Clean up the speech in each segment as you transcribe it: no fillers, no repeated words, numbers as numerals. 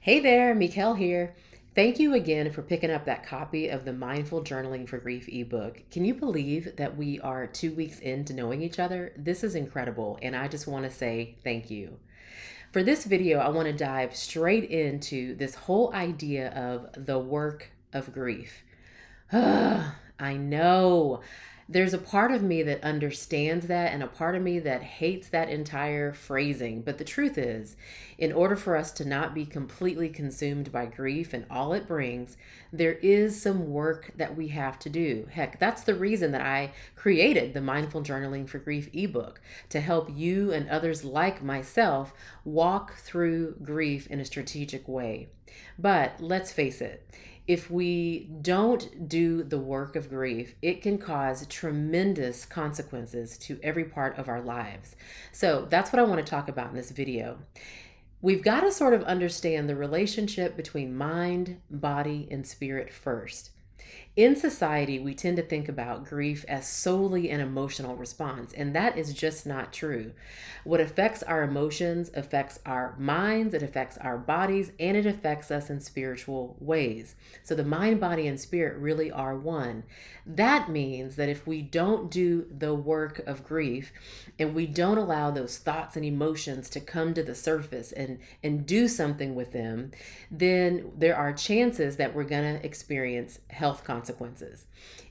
Hey there, Mikkel here. Thank you again for picking up that copy of the Mindful Journaling for Grief ebook. Can you believe that we are 2 weeks into knowing each other? This is incredible, and I just want to say thank you. For this video, I want to dive straight into this whole idea of the work of grief. I know. There's a part of me that understands that and a part of me that hates that entire phrasing. But the truth is, in order for us to not be completely consumed by grief and all it brings, there is some work that we have to do. Heck, that's the reason that I created the Mindful Journaling for Grief ebook to help you and others like myself walk through grief in a strategic way. But let's face it, if we don't do the work of grief, it can cause tremendous consequences to every part of our lives. So that's what I want to talk about in this video. We've got to sort of understand the relationship between mind, body, and spirit first. In society, we tend to think about grief as solely an emotional response, and that is just not true. What affects our emotions affects our minds, it affects our bodies, and it affects us in spiritual ways. So the mind, body, and spirit really are one. That means that if we don't do the work of grief and we don't allow those thoughts and emotions to come to the surface and do something with them, then there are chances that we're going to experience health consequences.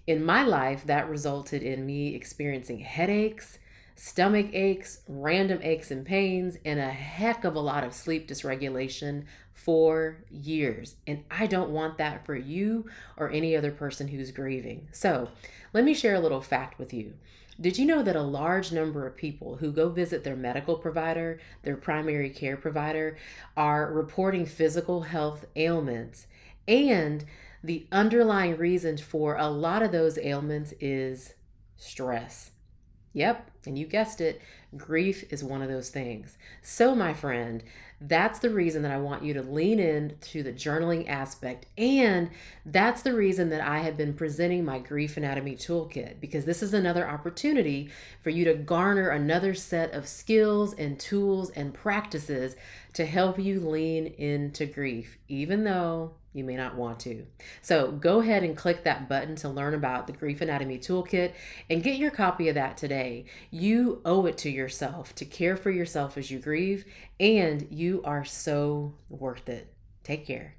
In my life, that resulted in me experiencing headaches, stomach aches, random aches and pains, and a heck of a lot of sleep dysregulation for years. And I don't want that for you or any other person who's grieving. So let me share a little fact with you. Did you know that a large number of people who go visit their medical provider, their primary care provider, are reporting physical health ailments? And the underlying reason for a lot of those ailments is stress. Yep, and you guessed it, grief is one of those things. So, my friend, that's the reason that I want you to lean in to the journaling aspect. And that's the reason that I have been presenting my Grief Anatomy Toolkit, because this is another opportunity for you to garner another set of skills and tools and practices to help you lean into grief, even though you may not want to. So go ahead and click that button to learn about the Grief Anatomy Toolkit and get your copy of that today. You owe it to yourself to care for yourself as you grieve, and you are so worth it. Take care.